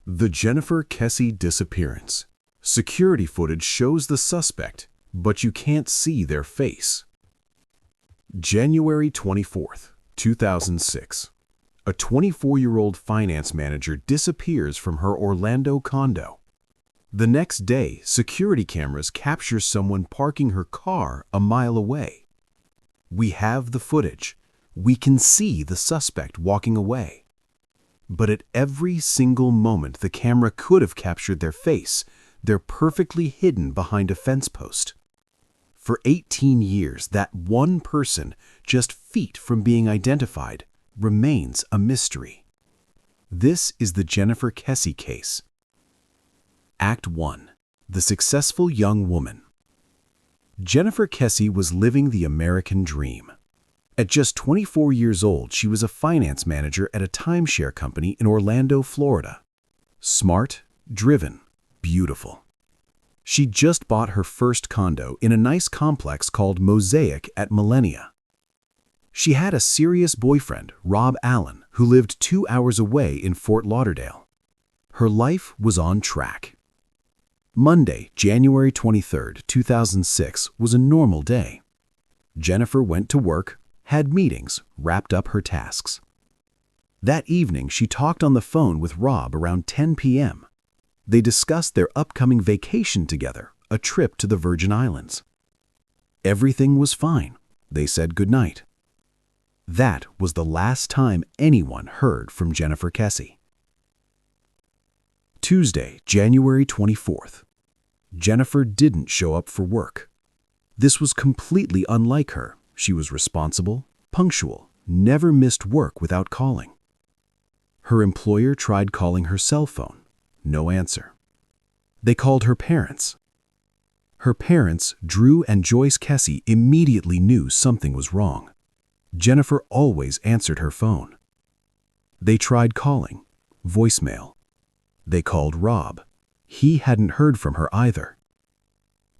The Jennifer Kesse disappearance. Security footage shows the suspect, but you can't see their face. January 24th, 2006. A 24-year-old finance manager disappears from her Orlando condo. The next day, security cameras capture someone parking her car a mile away. We have the footage. We can see the suspect walking away. But at every single moment the camera could have captured their face, they're perfectly hidden behind a fence post. For 18 years, that one person, just feet from being identified, remains a mystery. This is the Jennifer Kesse case. Act 1. The successful young woman. Jennifer Kesse was living the American dream. At just 24 years old, she was a finance manager at a timeshare company in Orlando, Florida. Smart, driven, beautiful. She'd just bought her first condo in a nice complex called Mosaic at Millenia. She had a serious boyfriend, Rob Allen, who lived 2 hours away in Fort Lauderdale. Her life was on track. Monday, January 23, 2006, was a normal day. Jennifer went to work, had meetings, wrapped up her tasks. That evening, she talked on the phone with Rob around 10 p.m. They discussed their upcoming vacation together, a trip to the Virgin Islands. Everything was fine. They said goodnight. That was the last time anyone heard from Jennifer Kesse. Tuesday, January 24th. Jennifer didn't show up for work. This was completely unlike her. She was responsible, punctual, never missed work without calling. Her employer tried calling her cell phone. No answer. They called her parents. Her parents, Drew and Joyce Kesse, immediately knew something was wrong. Jennifer always answered her phone. They tried calling. Voicemail. They called Rob. He hadn't heard from her either.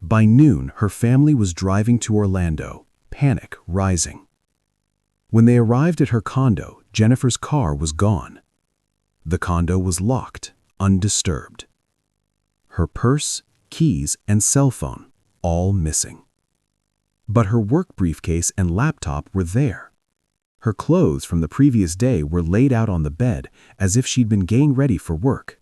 By noon, her family was driving to Orlando, panic rising. When they arrived at her condo, Jennifer's car was gone. The condo was locked, undisturbed. Her purse, keys, and cell phone, all missing. But her work briefcase and laptop were there. Her clothes from the previous day were laid out on the bed as if she'd been getting ready for work.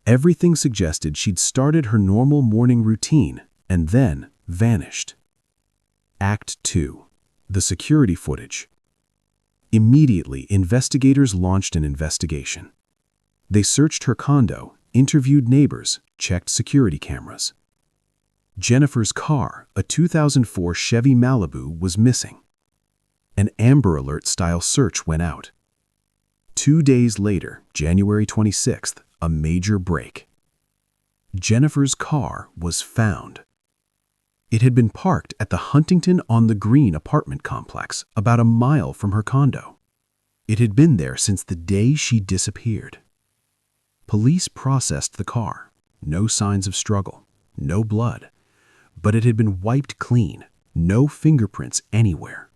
Everything suggested she'd started her normal morning routine and then vanished. Act 2. The security footage. Immediately, investigators launched an investigation. They searched her condo, interviewed neighbors, checked security cameras. Jennifer's car, a 2004 Chevy Malibu, was missing. An Amber Alert-style search went out. 2 days later, January 26th, a major break. Jennifer's car was found. It had been parked at the Huntington-on-the-Green apartment complex about a mile from her condo. It had been there since the day she disappeared. Police processed the car. No signs of struggle, no blood. But it had been wiped clean, no fingerprints anywhere.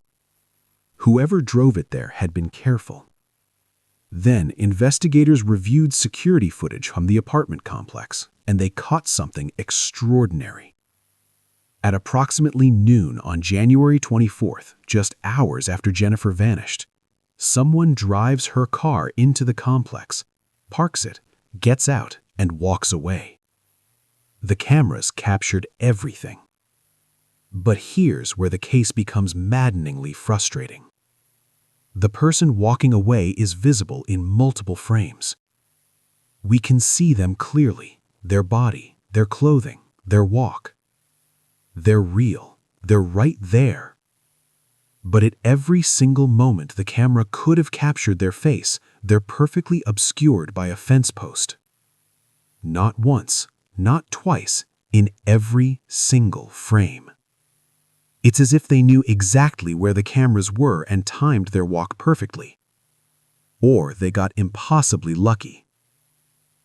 Whoever drove it there had been careful. Then, investigators reviewed security footage from the apartment complex, and they caught something extraordinary. At approximately noon on January 24th, just hours after Jennifer vanished, someone drives her car into the complex, parks it, gets out, and walks away. The cameras captured everything. But here's where the case becomes maddeningly frustrating. The person walking away is visible in multiple frames. We can see them clearly, their body, their clothing, their walk. They're real. They're right there. But at every single moment the camera could have captured their face, they're perfectly obscured by a fence post. Not once, not twice, in every single frame. It's as if they knew exactly where the cameras were and timed their walk perfectly. Or they got impossibly lucky.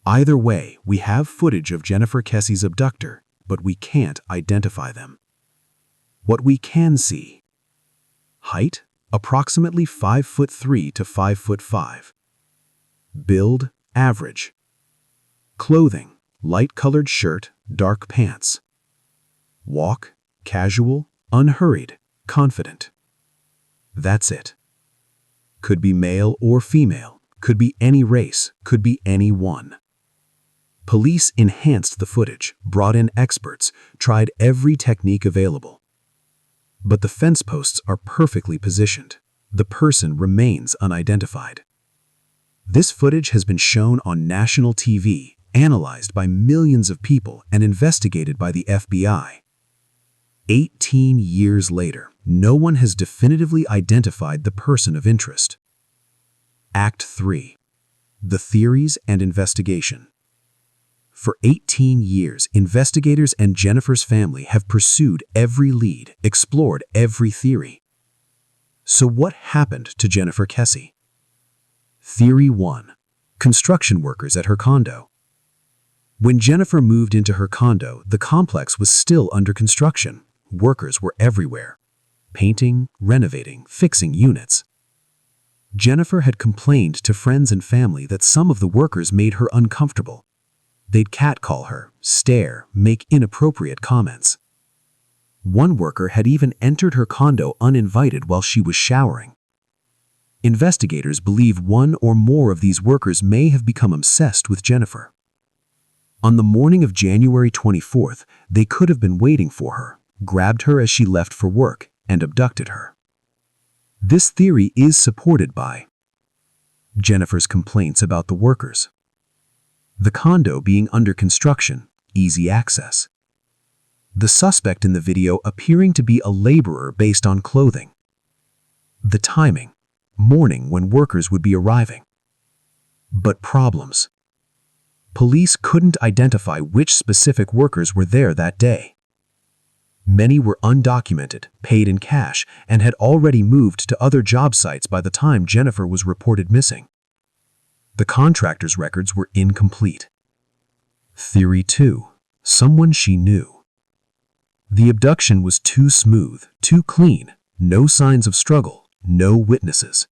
Either way, we have footage of Jennifer Kesse's abductor, but we can't identify them. What we can see: height, approximately 5'3" to 5'5". Build, average. Clothing: light-colored shirt, dark pants. Walk: casual, unhurried, confident. That's it. Could be male or female, could be any race, could be anyone. Police enhanced the footage, brought in experts, tried every technique available. But the fence posts are perfectly positioned. The person remains unidentified. This footage has been shown on national TV, analyzed by millions of people, and investigated by the FBI. 18 years later, no one has definitively identified the person of interest. Act 3. The theories and investigation. For 18 years, investigators and Jennifer's family have pursued every lead, explored every theory. So what happened to Jennifer Kesse? Theory 1. Construction workers at her condo. When Jennifer moved into her condo, the complex was still under construction. Workers were everywhere, painting, renovating, fixing units. Jennifer had complained to friends and family that some of the workers made her uncomfortable. They'd catcall her, stare, make inappropriate comments. One worker had even entered her condo uninvited while she was showering. Investigators believe one or more of these workers may have become obsessed with Jennifer. On the morning of January 24th, they could have been waiting for her, grabbed her as she left for work, and abducted her. This theory is supported by Jennifer's complaints about the workers, the condo being under construction, easy access, the suspect in the video appearing to be a laborer based on clothing, the timing, morning when workers would be arriving. But problems. Police couldn't identify which specific workers were there that day. Many were undocumented, paid in cash, and had already moved to other job sites by the time Jennifer was reported missing. The contractor's records were incomplete. Theory 2. Someone she knew. The abduction was too smooth, too clean, no signs of struggle, no witnesses.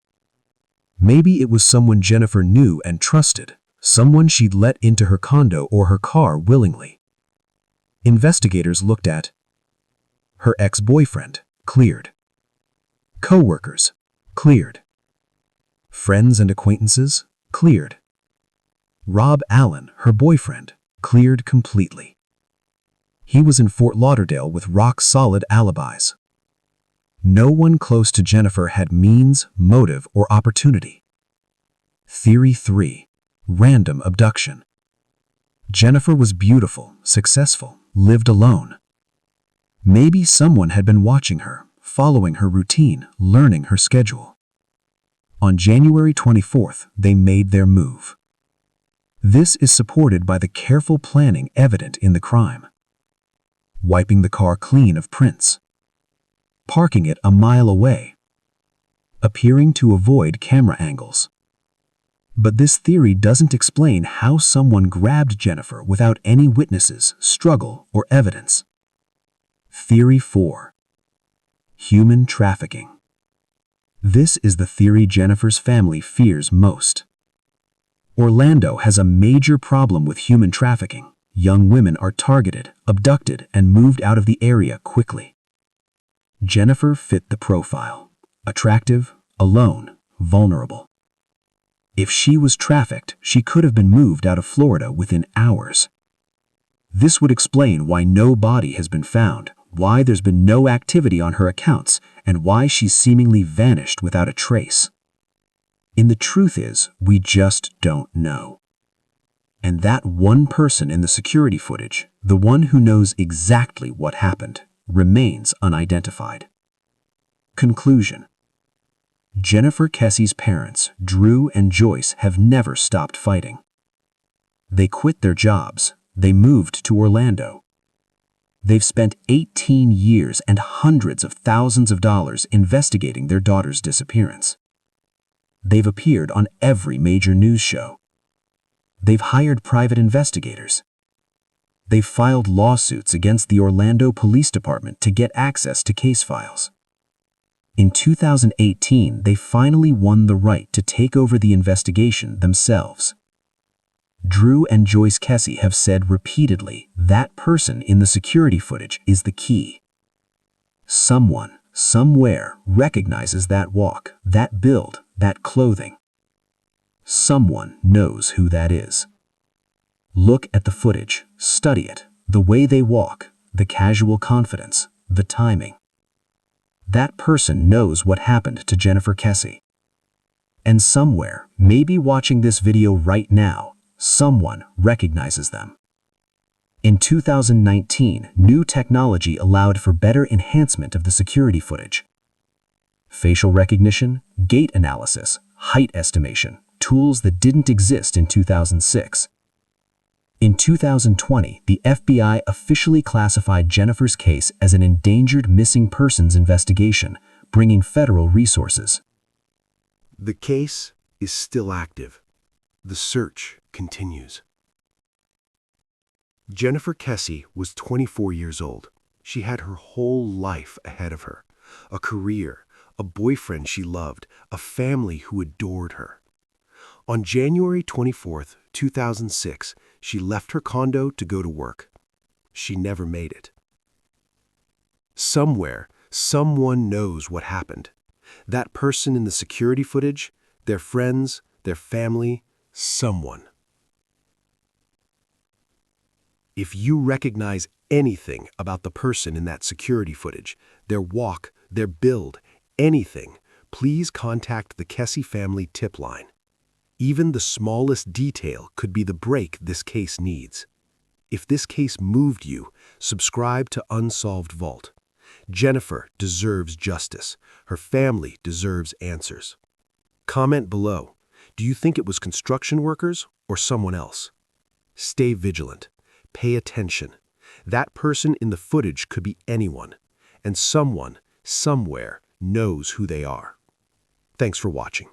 Maybe it was someone Jennifer knew and trusted, someone she'd let into her condo or her car willingly. Investigators looked at her ex-boyfriend, cleared. Co-workers, cleared. Friends and acquaintances, cleared. Rob Allen, her boyfriend, cleared completely. He was in Fort Lauderdale with rock-solid alibis. No one close to Jennifer had means, motive, or opportunity. Theory 3. Random abduction. Jennifer was beautiful, successful, lived alone. Maybe someone had been watching her, following her routine, learning her schedule. On January 24th, they made their move. This is supported by the careful planning evident in the crime. Wiping the car clean of prints. Parking it a mile away. Appearing to avoid camera angles. But this theory doesn't explain how someone grabbed Jennifer without any witnesses, struggle, or evidence. Theory 4. Human trafficking. This is the theory Jennifer's family fears most. Orlando has a major problem with human trafficking. Young women are targeted, abducted, and moved out of the area quickly. Jennifer fit the profile. Attractive, alone, vulnerable. If she was trafficked, she could have been moved out of Florida within hours. This would explain why no body has been found, why there's been no activity on her accounts, and why she's seemingly vanished without a trace. And the truth is, we just don't know. And that one person in the security footage, the one who knows exactly what happened, remains unidentified. Conclusion. Jennifer Kesse's parents, Drew and Joyce, have never stopped fighting. They quit their jobs. They moved to Orlando. They've spent 18 years and hundreds of thousands of dollars investigating their daughter's disappearance. They've appeared on every major news show. They've hired private investigators. They've filed lawsuits against the Orlando Police Department to get access to case files. In 2018, they finally won the right to take over the investigation themselves. Drew and Joyce Kesse have said repeatedly that person in the security footage is the key. Someone, somewhere, recognizes that walk, that build, that clothing. Someone knows who that is. Look at the footage, study it, the way they walk, the casual confidence, the timing. That person knows what happened to Jennifer Kesse. And somewhere, maybe watching this video right now, someone recognizes them. In 2019, new technology allowed for better enhancement of the security footage. Facial recognition, gait analysis, height estimation, tools that didn't exist in 2006. In 2020, the FBI officially classified Jennifer's case as an endangered missing persons investigation, bringing federal resources. The case is still active. The search continues. Jennifer Kesse was 24 years old. She had her whole life ahead of her. A career, a boyfriend she loved, a family who adored her. On January 24, 2006, she left her condo to go to work. She never made it. Somewhere, someone knows what happened. That person in the security footage, their friends, their family, someone. If you recognize anything about the person in that security footage, their walk, their build, anything, please contact the Kesse family tip line. Even the smallest detail could be the break this case needs. If this case moved you, subscribe to Unsolved Vault. Jennifer deserves justice. Her family deserves answers. Comment below. Do you think it was construction workers or someone else? Stay vigilant. Pay attention. That person in the footage could be anyone, and someone, somewhere, knows who they are. Thanks for watching.